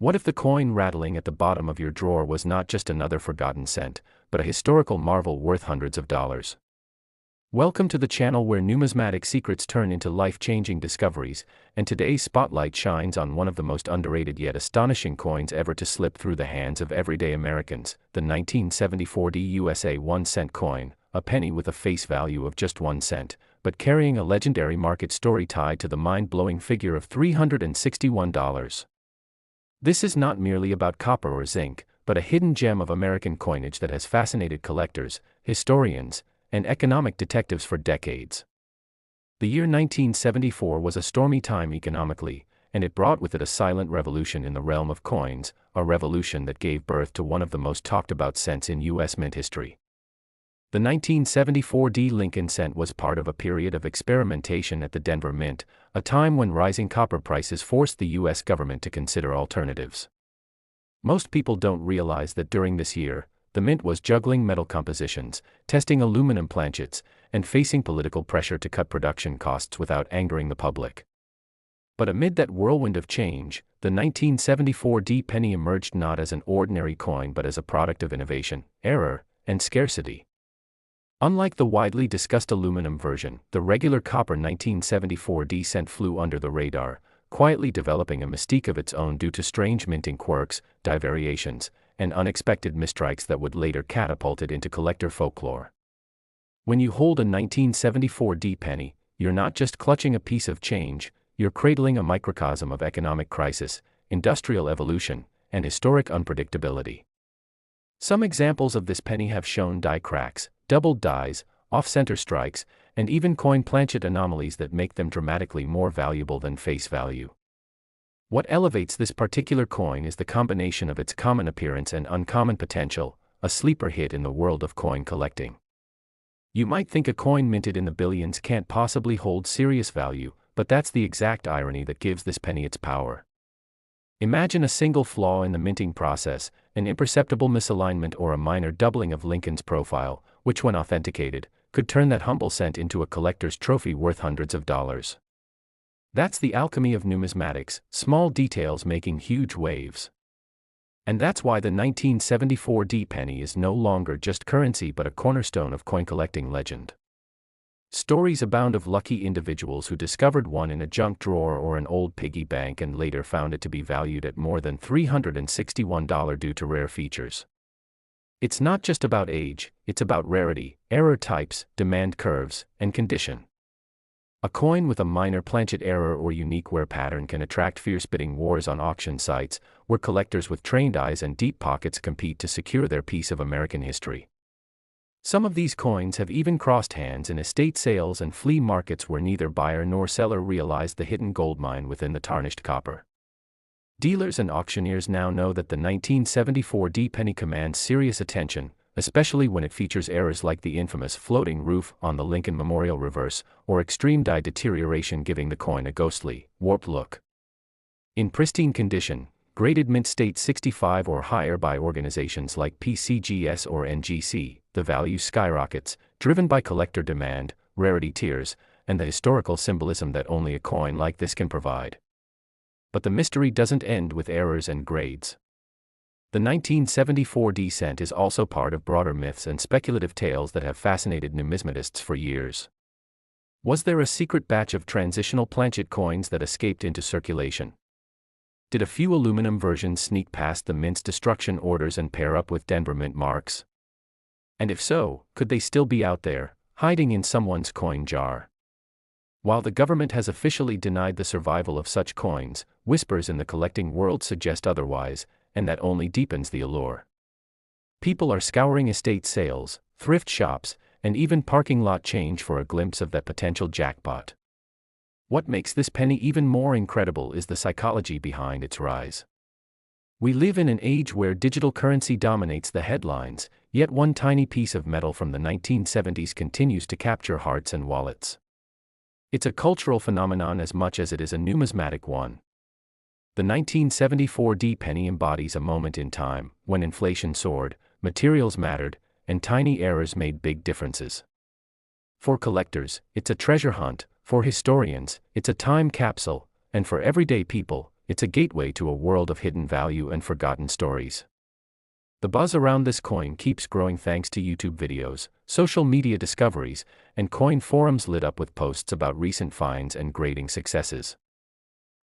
What if the coin rattling at the bottom of your drawer was not just another forgotten cent, but a historical marvel worth hundreds of dollars? Welcome to the channel where numismatic secrets turn into life-changing discoveries, and today's spotlight shines on one of the most underrated yet astonishing coins ever to slip through the hands of everyday Americans, the 1974 USA 1-cent coin, a penny with a face value of just 1 cent, but carrying a legendary market story tied to the mind-blowing figure of $361. This is not merely about copper or zinc, but a hidden gem of American coinage that has fascinated collectors, historians, and economic detectives for decades. The year 1974 was a stormy time economically, and it brought with it a silent revolution in the realm of coins, a revolution that gave birth to one of the most talked about cents in U.S. mint history. The 1974 Lincoln cent was part of a period of experimentation at the Denver Mint, a time when rising copper prices forced the U.S. government to consider alternatives. Most people don't realize that during this year, the mint was juggling metal compositions, testing aluminum planchets, and facing political pressure to cut production costs without angering the public. But amid that whirlwind of change, the 1974 penny emerged not as an ordinary coin but as a product of innovation, error, and scarcity. Unlike the widely discussed aluminum version, the regular copper 1974 cent flew under the radar, quietly developing a mystique of its own due to strange minting quirks, die variations, and unexpected mistrikes that would later catapult it into collector folklore. When you hold a 1974 penny, you're not just clutching a piece of change, you're cradling a microcosm of economic crisis, industrial evolution, and historic unpredictability. Some examples of this penny have shown die cracks, doubled dies, off-center strikes, and even coin planchet anomalies that make them dramatically more valuable than face value. What elevates this particular coin is the combination of its common appearance and uncommon potential, a sleeper hit in the world of coin collecting. You might think a coin minted in the billions can't possibly hold serious value, but that's the exact irony that gives this penny its power. Imagine a single flaw in the minting process, an imperceptible misalignment or a minor doubling of Lincoln's profile, which when authenticated, could turn that humble cent into a collector's trophy worth hundreds of dollars. That's the alchemy of numismatics, small details making huge waves. And that's why the 1974 penny is no longer just currency but a cornerstone of coin collecting legend. Stories abound of lucky individuals who discovered one in a junk drawer or an old piggy bank and later found it to be valued at more than $361 due to rare features. It's not just about age, it's about rarity, error types, demand curves, and condition. A coin with a minor planchet error or unique wear pattern can attract fierce bidding wars on auction sites, where collectors with trained eyes and deep pockets compete to secure their piece of American history. Some of these coins have even crossed hands in estate sales and flea markets where neither buyer nor seller realized the hidden goldmine within the tarnished copper. Dealers and auctioneers now know that the 1974 penny commands serious attention, especially when it features errors like the infamous floating roof on the Lincoln Memorial reverse, or extreme die deterioration giving the coin a ghostly, warped look. In pristine condition, graded mint state 65 or higher by organizations like PCGS or NGC, the value skyrockets, driven by collector demand, rarity tiers, and the historical symbolism that only a coin like this can provide. But the mystery doesn't end with errors and grades. The 1974 cent is also part of broader myths and speculative tales that have fascinated numismatists for years. Was there a secret batch of transitional planchet coins that escaped into circulation? Did a few aluminum versions sneak past the mint's destruction orders and pair up with Denver mint marks? And if so, could they still be out there, hiding in someone's coin jar? While the government has officially denied the survival of such coins, whispers in the collecting world suggest otherwise, and that only deepens the allure. People are scouring estate sales, thrift shops, and even parking lot change for a glimpse of that potential jackpot. What makes this penny even more incredible is the psychology behind its rise. We live in an age where digital currency dominates the headlines, yet one tiny piece of metal from the 1970s continues to capture hearts and wallets. It's a cultural phenomenon as much as it is a numismatic one. The 1974 penny embodies a moment in time when inflation soared, materials mattered, and tiny errors made big differences. For collectors, it's a treasure hunt, for historians, it's a time capsule, and for everyday people, it's a gateway to a world of hidden value and forgotten stories. The buzz around this coin keeps growing thanks to YouTube videos, social media discoveries, and coin forums lit up with posts about recent finds and grading successes.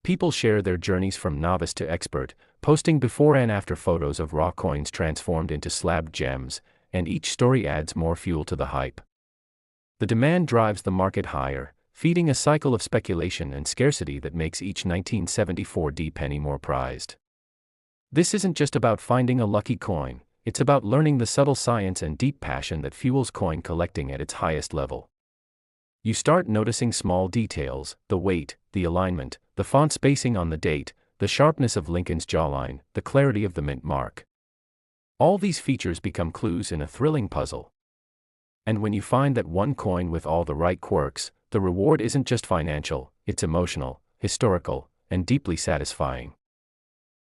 People share their journeys from novice to expert, posting before and after photos of raw coins transformed into slabbed gems, and each story adds more fuel to the hype. The demand drives the market higher, feeding a cycle of speculation and scarcity that makes each 1974D penny more prized. This isn't just about finding a lucky coin, it's about learning the subtle science and deep passion that fuels coin collecting at its highest level. You start noticing small details: the weight, the alignment, the font spacing on the date, the sharpness of Lincoln's jawline, the clarity of the mint mark. All these features become clues in a thrilling puzzle. And when you find that one coin with all the right quirks, the reward isn't just financial, it's emotional, historical, and deeply satisfying.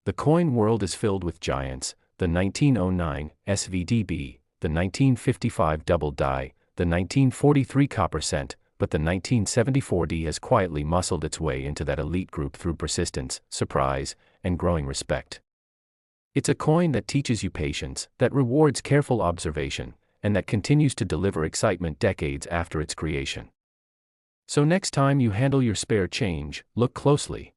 The coin world is filled with giants: the 1909 SVDB, the 1955 double die, the 1943 copper cent, but the 1974D has quietly muscled its way into that elite group through persistence, surprise, and growing respect. It's a coin that teaches you patience, that rewards careful observation, and that continues to deliver excitement decades after its creation. So next time you handle your spare change, look closely.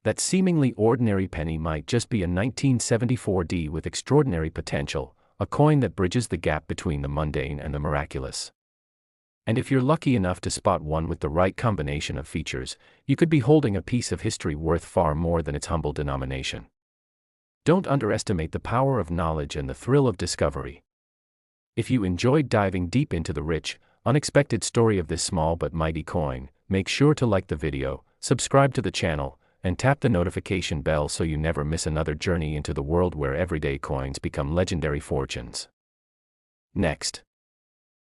That seemingly ordinary penny might just be a 1974D with extraordinary potential, a coin that bridges the gap between the mundane and the miraculous. And if you're lucky enough to spot one with the right combination of features, you could be holding a piece of history worth far more than its humble denomination. Don't underestimate the power of knowledge and the thrill of discovery. If you enjoyed diving deep into the rich, unexpected story of this small but mighty coin, make sure to like the video, subscribe to the channel, and tap the notification bell so you never miss another journey into the world where everyday coins become legendary fortunes. Next.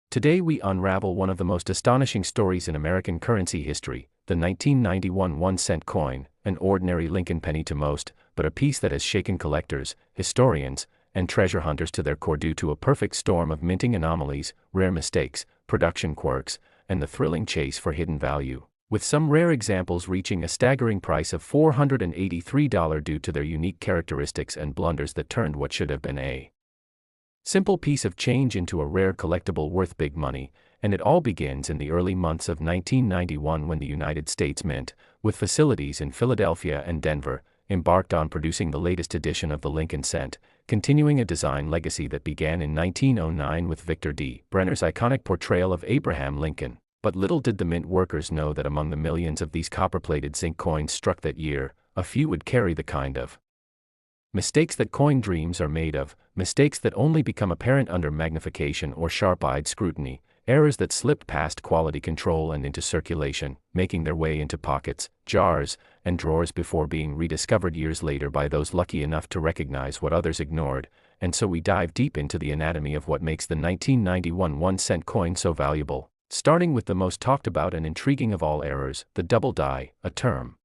Today we unravel one of the most astonishing stories in American currency history, the 1991 1-cent coin, an ordinary Lincoln penny to most, but a piece that has shaken collectors, historians, and treasure hunters to their core due to a perfect storm of minting anomalies, rare mistakes, production quirks, and the thrilling chase for hidden value, with some rare examples reaching a staggering price of $483 due to their unique characteristics and blunders that turned what should have been a simple piece of change into a rare collectible worth big money. And it all begins in the early months of 1991 when the United States Mint, with facilities in Philadelphia and Denver, embarked on producing the latest edition of the Lincoln cent, continuing a design legacy that began in 1909 with Victor D. Brenner's iconic portrayal of Abraham Lincoln. But little did the mint workers know that among the millions of these copper-plated zinc coins struck that year, a few would carry the kind of mistakes that coin dreams are made of, mistakes that only become apparent under magnification or sharp-eyed scrutiny, errors that slipped past quality control and into circulation, making their way into pockets, jars, and drawers before being rediscovered years later by those lucky enough to recognize what others ignored. And so we dive deep into the anatomy of what makes the 1991 1-cent coin so valuable, starting with the most talked about and intriguing of all errors, the double die, a term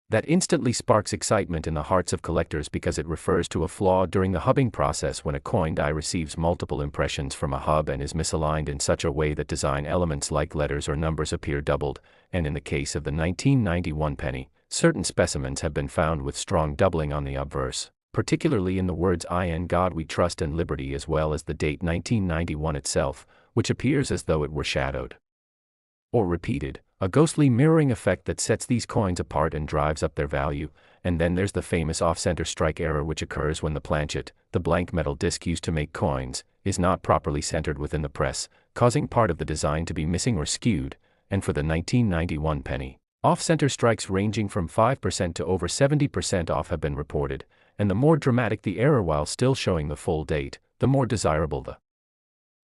that instantly sparks excitement in the hearts of collectors because it refers to a flaw during the hubbing process when a coin die receives multiple impressions from a hub and is misaligned in such a way that design elements like letters or numbers appear doubled, and in the case of the 1991 penny, certain specimens have been found with strong doubling on the obverse, particularly in the words "In God We Trust" and "Liberty," as well as the date 1991 itself, which appears as though it were shadowed or repeated, a ghostly mirroring effect that sets these coins apart and drives up their value. And then there's the famous off-center strike error, which occurs when the planchet, the blank metal disc used to make coins, is not properly centered within the press, causing part of the design to be missing or skewed. And for the 1991 penny, off-center strikes ranging from 5% to over 70% off have been reported, and the more dramatic the error while still showing the full date, the more desirable the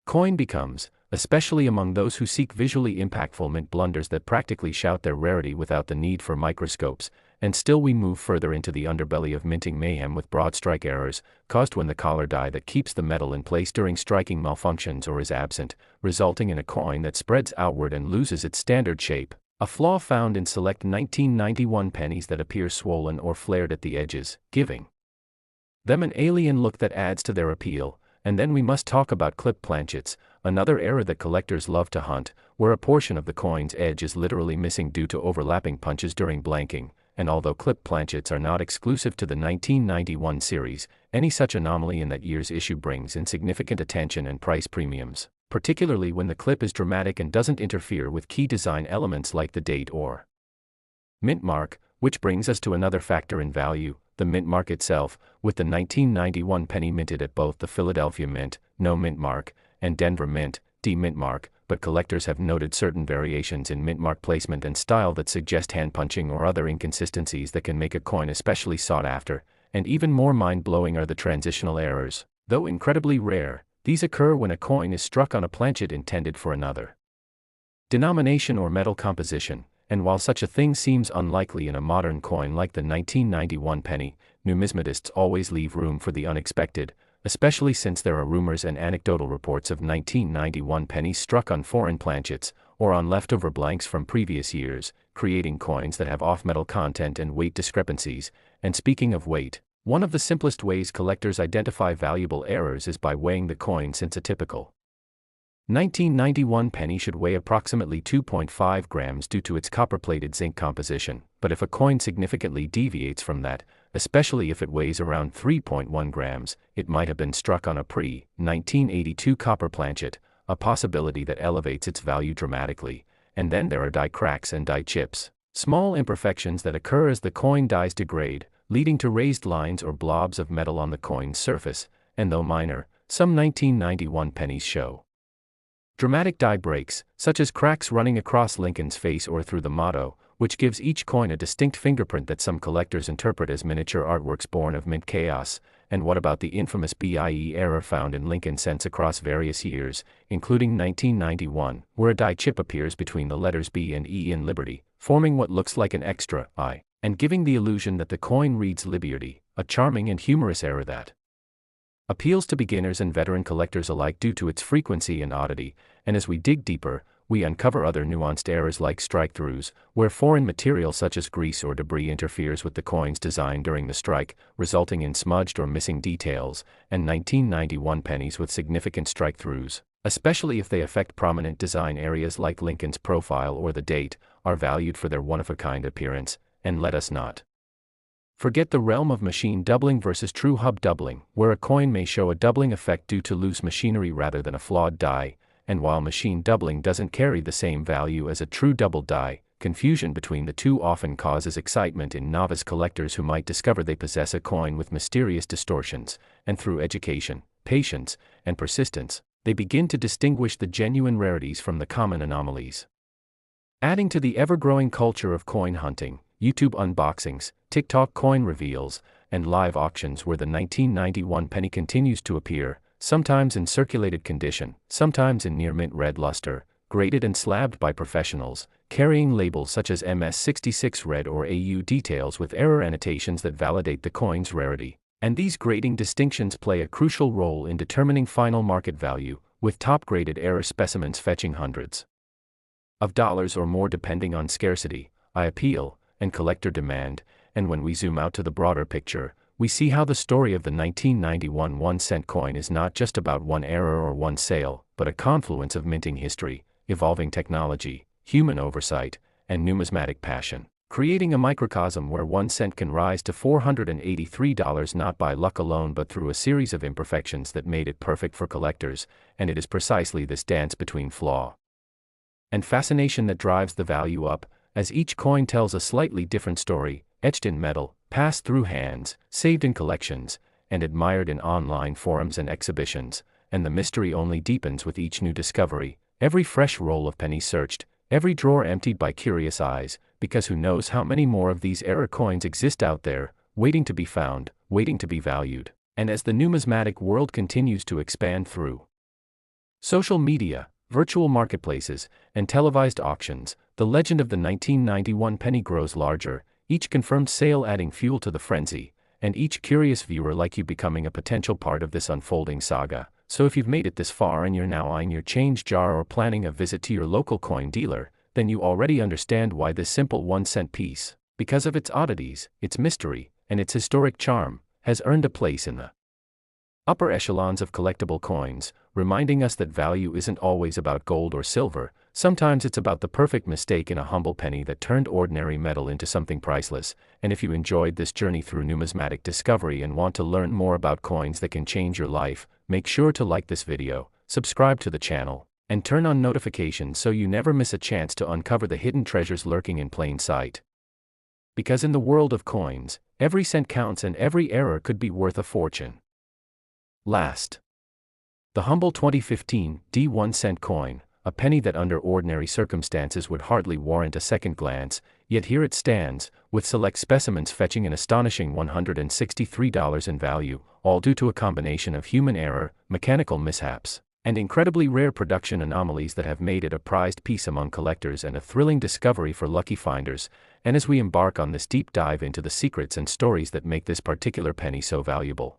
coin becomes, especially among those who seek visually impactful mint blunders that practically shout their rarity without the need for microscopes. And still we move further into the underbelly of minting mayhem with broad strike errors, caused when the collar die that keeps the metal in place during striking malfunctions or is absent, resulting in a coin that spreads outward and loses its standard shape, a flaw found in select 1991 pennies that appear swollen or flared at the edges, giving them an alien look that adds to their appeal. And then we must talk about clip planchets, another error that collectors love to hunt, where a portion of the coin's edge is literally missing due to overlapping punches during blanking, and although clip planchets are not exclusive to the 1991 series, any such anomaly in that year's issue brings in significant attention and price premiums, particularly when the clip is dramatic and doesn't interfere with key design elements like the date or mint mark, which brings us to another factor in value, the mint mark itself, with the 1991 penny minted at both the Philadelphia Mint, no mint mark, and Denver Mint, D mint mark, but collectors have noted certain variations in mint mark placement and style that suggest hand punching or other inconsistencies that can make a coin especially sought after, and even more mind-blowing are the transitional errors. Though incredibly rare, these occur when a coin is struck on a planchet intended for another denomination or metal composition, and while such a thing seems unlikely in a modern coin like the 1991 penny, numismatists always leave room for the unexpected, especially since there are rumors and anecdotal reports of 1991 pennies struck on foreign planchets, or on leftover blanks from previous years, creating coins that have off-metal content and weight discrepancies. And speaking of weight, one of the simplest ways collectors identify valuable errors is by weighing the coin, since a typical 1991 penny should weigh approximately 2.5 grams due to its copper-plated zinc composition, but if a coin significantly deviates from that, especially if it weighs around 3.1 grams, it might have been struck on a pre-1982 copper planchet, a possibility that elevates its value dramatically. And then there are die cracks and die chips, small imperfections that occur as the coin dies degrade, leading to raised lines or blobs of metal on the coin's surface, and though minor, some 1991 pennies show dramatic die breaks, such as cracks running across Lincoln's face or through the motto, which gives each coin a distinct fingerprint that some collectors interpret as miniature artworks born of mint chaos. And what about the infamous BIE error found in Lincoln cents across various years, including 1991, where a die chip appears between the letters B and E in Liberty, forming what looks like an extra I, and giving the illusion that the coin reads Liberty, a charming and humorous error that appeals to beginners and veteran collectors alike due to its frequency and oddity. And as we dig deeper, we uncover other nuanced errors like strike-throughs, where foreign material such as grease or debris interferes with the coin's design during the strike, resulting in smudged or missing details, and 1991 pennies with significant strike-throughs, especially if they affect prominent design areas like Lincoln's profile or the date, are valued for their one-of-a-kind appearance. And let us not forget the realm of machine doubling versus true hub doubling, where a coin may show a doubling effect due to loose machinery rather than a flawed die. And while machine doubling doesn't carry the same value as a true double die, confusion between the two often causes excitement in novice collectors who might discover they possess a coin with mysterious distortions, and through education, patience, and persistence, they begin to distinguish the genuine rarities from the common anomalies. Adding to the ever-growing culture of coin hunting, YouTube unboxings, TikTok coin reveals, and live auctions where the 1991 penny continues to appear, sometimes in circulated condition, sometimes in near-mint red luster, graded and slabbed by professionals, carrying labels such as MS66 red or AU details with error annotations that validate the coin's rarity. And these grading distinctions play a crucial role in determining final market value, with top-graded error specimens fetching hundreds of dollars or more depending on scarcity, appeal, and collector demand. And when we zoom out to the broader picture, we see how the story of the 1991 1-cent coin is not just about one error or one sale, but a confluence of minting history, evolving technology, human oversight, and numismatic passion, creating a microcosm where 1 cent can rise to $483 not by luck alone but through a series of imperfections that made it perfect for collectors. And it is precisely this dance between flaw and fascination that drives the value up, as each coin tells a slightly different story, etched in metal, passed through hands, saved in collections, and admired in online forums and exhibitions. And the mystery only deepens with each new discovery, every fresh roll of pennies searched, every drawer emptied by curious eyes, because who knows how many more of these error coins exist out there, waiting to be found, waiting to be valued. And as the numismatic world continues to expand through social media, virtual marketplaces, and televised auctions, the legend of the 1991 penny grows larger, each confirmed sale adding fuel to the frenzy, and each curious viewer like you becoming a potential part of this unfolding saga. So if you've made it this far and you're now eyeing your change jar or planning a visit to your local coin dealer, then you already understand why this simple 1-cent piece, because of its oddities, its mystery, and its historic charm, has earned a place in the Upper echelons of collectible coins, reminding us that value isn't always about gold or silver. Sometimes it's about the perfect mistake in a humble penny that turned ordinary metal into something priceless. And if you enjoyed this journey through numismatic discovery and want to learn more about coins that can change your life, make sure to like this video, subscribe to the channel, and turn on notifications so you never miss a chance to uncover the hidden treasures lurking in plain sight. Because in the world of coins, every cent counts and every error could be worth a fortune. Last, the humble 2015 D 1-cent coin, a penny that under ordinary circumstances would hardly warrant a second glance, yet here it stands, with select specimens fetching an astonishing $163 in value, all due to a combination of human error, mechanical mishaps, and incredibly rare production anomalies that have made it a prized piece among collectors and a thrilling discovery for lucky finders. And as we embark on this deep dive into the secrets and stories that make this particular penny so valuable,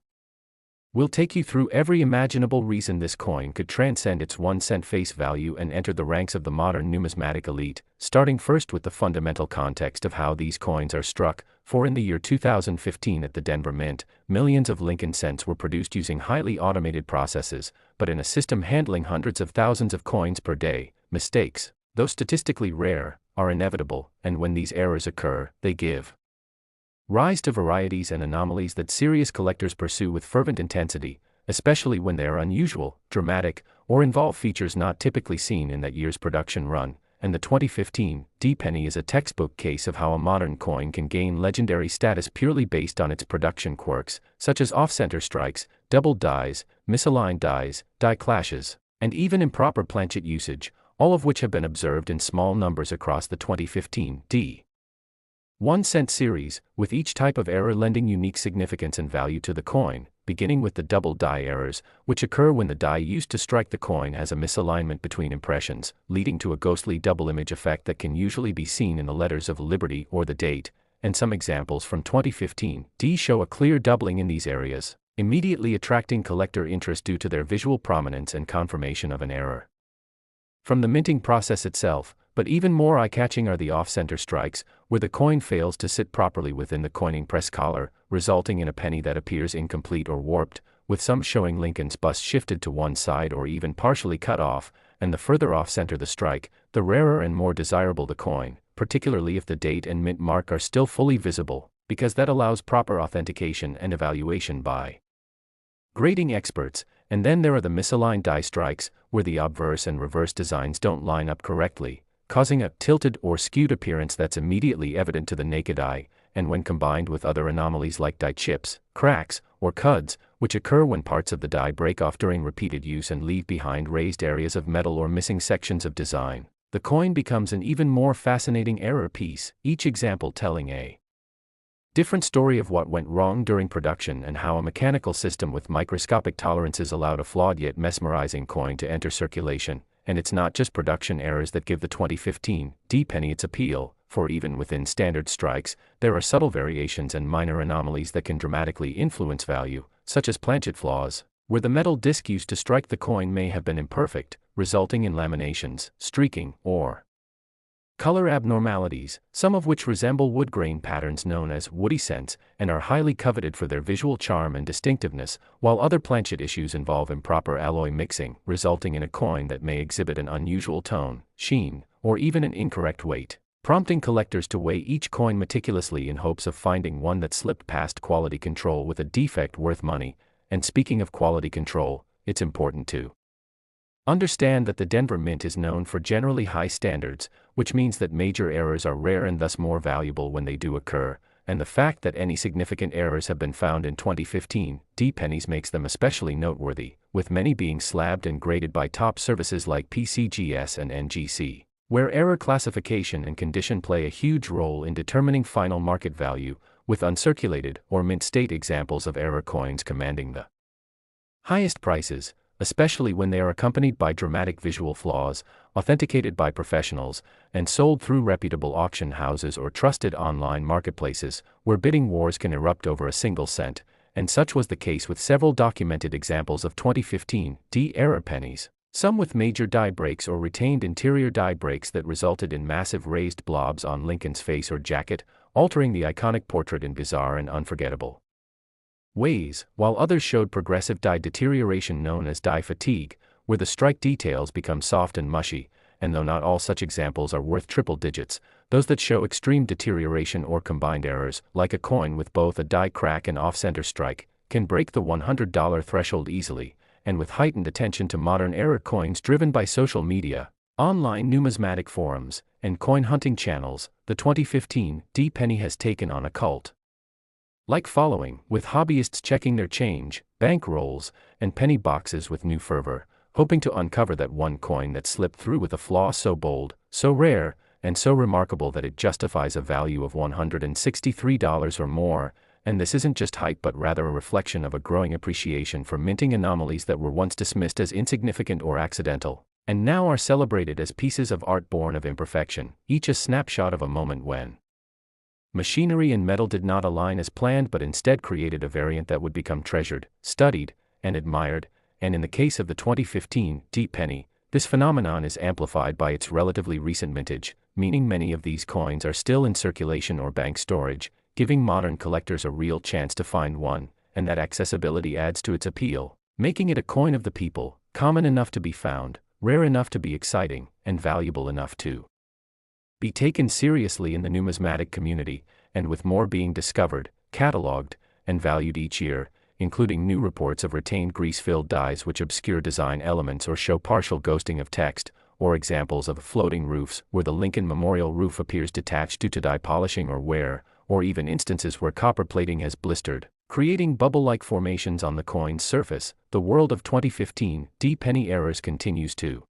we'll take you through every imaginable reason this coin could transcend its 1-cent face value and enter the ranks of the modern numismatic elite, starting first with the fundamental context of how these coins are struck. For in the year 2015 at the Denver Mint, millions of Lincoln cents were produced using highly automated processes, but in a system handling hundreds of thousands of coins per day. Mistakes, though statistically rare, are inevitable, and when these errors occur, they give rise to varieties and anomalies that serious collectors pursue with fervent intensity, especially when they are unusual, dramatic, or involve features not typically seen in that year's production run. And the 2015 D penny is a textbook case of how a modern coin can gain legendary status purely based on its production quirks, such as off-center strikes, doubled dies, misaligned dies, die clashes, and even improper planchet usage, all of which have been observed in small numbers across the 2015 D 1-cent series, with each type of error lending unique significance and value to the coin, beginning with the double die errors, which occur when the die used to strike the coin has a misalignment between impressions, leading to a ghostly double image effect that can usually be seen in the letters of Liberty or the date, and some examples from 2015 D show a clear doubling in these areas, immediately attracting collector interest due to their visual prominence and confirmation of an error from the minting process itself. But even more eye-catching are the off-center strikes, where the coin fails to sit properly within the coining press collar, resulting in a penny that appears incomplete or warped, with some showing Lincoln's bust shifted to one side or even partially cut off. And the further off-center the strike, the rarer and more desirable the coin, particularly if the date and mint mark are still fully visible, because that allows proper authentication and evaluation by grading experts. And then there are the misaligned die strikes, where the obverse and reverse designs don't line up correctly, causing a tilted or skewed appearance that's immediately evident to the naked eye. And when combined with other anomalies like die chips, cracks, or cuds, which occur when parts of the die break off during repeated use and leave behind raised areas of metal or missing sections of design, the coin becomes an even more fascinating error piece, each example telling a different story of what went wrong during production and how a mechanical system with microscopic tolerances allowed a flawed yet mesmerizing coin to enter circulation. And it's not just production errors that give the 2015 D penny its appeal, for even within standard strikes, there are subtle variations and minor anomalies that can dramatically influence value, such as planchet flaws, where the metal disc used to strike the coin may have been imperfect, resulting in laminations, streaking, or color abnormalities, some of which resemble wood grain patterns known as woody cents, and are highly coveted for their visual charm and distinctiveness, while other planchet issues involve improper alloy mixing, resulting in a coin that may exhibit an unusual tone, sheen, or even an incorrect weight, prompting collectors to weigh each coin meticulously in hopes of finding one that slipped past quality control with a defect worth money. And speaking of quality control, it's important to understand that the Denver Mint is known for generally high standards, which means that major errors are rare and thus more valuable when they do occur, and the fact that any significant errors have been found in 2015 D pennies makes them especially noteworthy, with many being slabbed and graded by top services like PCGS and NGC, where error classification and condition play a huge role in determining final market value, with uncirculated or mint state examples of error coins commanding the highest prices, especially when they are accompanied by dramatic visual flaws, authenticated by professionals, and sold through reputable auction houses or trusted online marketplaces, where bidding wars can erupt over a single cent. And such was the case with several documented examples of 2015 D error pennies, some with major die breaks or retained interior die breaks that resulted in massive raised blobs on Lincoln's face or jacket, altering the iconic portrait in bizarre and unforgettable ways, while others showed progressive dye deterioration known as dye fatigue, where the strike details become soft and mushy, and though not all such examples are worth triple digits, those that show extreme deterioration or combined errors, like a coin with both a dye crack and off-center strike, can break the $100 threshold easily, and with heightened attention to modern era coins driven by social media, online numismatic forums, and coin hunting channels, the 2015 penny has taken on a cult-like following, with hobbyists checking their change, bank rolls, and penny boxes with new fervor, hoping to uncover that one coin that slipped through with a flaw so bold, so rare, and so remarkable that it justifies a value of $163 or more. And this isn't just hype but rather a reflection of a growing appreciation for minting anomalies that were once dismissed as insignificant or accidental, and now are celebrated as pieces of art born of imperfection, each a snapshot of a moment when machinery and metal did not align as planned but instead created a variant that would become treasured, studied, and admired. And in the case of the 2015 penny, this phenomenon is amplified by its relatively recent mintage, meaning many of these coins are still in circulation or bank storage, giving modern collectors a real chance to find one, and that accessibility adds to its appeal, making it a coin of the people, common enough to be found, rare enough to be exciting, and valuable enough to be taken seriously in the numismatic community, and with more being discovered, catalogued, and valued each year, including new reports of retained grease-filled dyes which obscure design elements or show partial ghosting of text, or examples of floating roofs where the Lincoln Memorial roof appears detached due to dye polishing or wear, or even instances where copper plating has blistered, creating bubble-like formations on the coin's surface. The world of 2015 penny errors continues to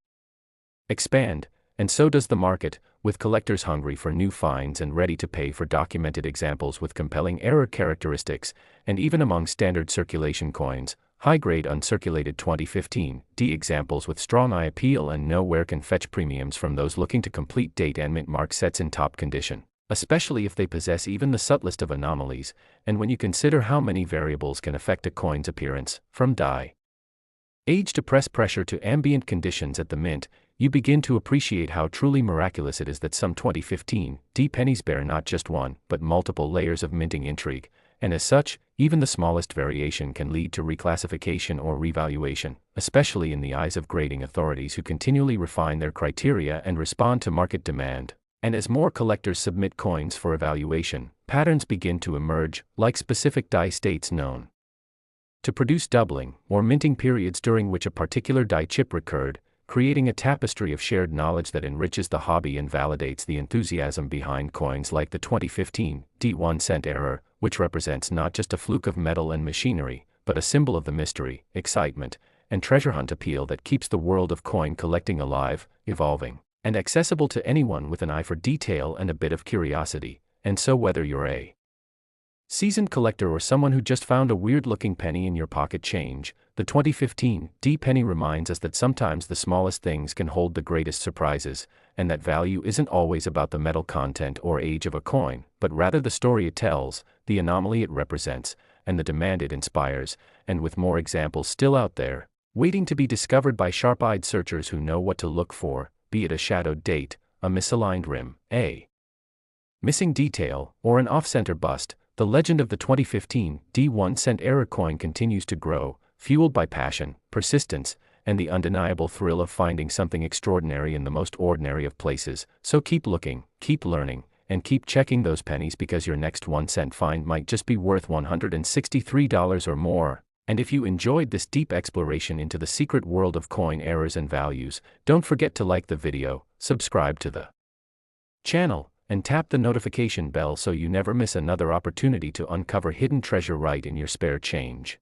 expand, and so does the market, with collectors hungry for new finds and ready to pay for documented examples with compelling error characteristics. And even among standard circulation coins, high-grade uncirculated 2015 examples with strong eye appeal and nowhere can fetch premiums from those looking to complete date and mint mark sets in top condition, especially if they possess even the subtlest of anomalies. And when you consider how many variables can affect a coin's appearance, from dye age to press pressure to ambient conditions at the mint, you begin to appreciate how truly miraculous it is that some 2015 pennies bear not just one, but multiple layers of minting intrigue, and as such, even the smallest variation can lead to reclassification or revaluation, especially in the eyes of grading authorities who continually refine their criteria and respond to market demand. And as more collectors submit coins for evaluation, patterns begin to emerge, like specific dye states known to produce doubling, or minting periods during which a particular dye chip recurred, creating a tapestry of shared knowledge that enriches the hobby and validates the enthusiasm behind coins like the 2015 1-cent error, which represents not just a fluke of metal and machinery, but a symbol of the mystery, excitement, and treasure hunt appeal that keeps the world of coin collecting alive, evolving, and accessible to anyone with an eye for detail and a bit of curiosity. And so whether you're a seasoned collector or someone who just found a weird-looking penny in your pocket change, the 2015 penny reminds us that sometimes the smallest things can hold the greatest surprises, and that value isn't always about the metal content or age of a coin, but rather the story it tells, the anomaly it represents, and the demand it inspires. And with more examples still out there, waiting to be discovered by sharp-eyed searchers who know what to look for, be it a shadowed date, a misaligned rim, a missing detail, or an off-center bust, the legend of the 2015 1-cent error coin continues to grow, fueled by passion, persistence, and the undeniable thrill of finding something extraordinary in the most ordinary of places. So keep looking, keep learning, and keep checking those pennies, because your next 1-cent find might just be worth $163 or more. And if you enjoyed this deep exploration into the secret world of coin errors and values, don't forget to like the video, subscribe to the channel, and tap the notification bell so you never miss another opportunity to uncover hidden treasure right in your spare change.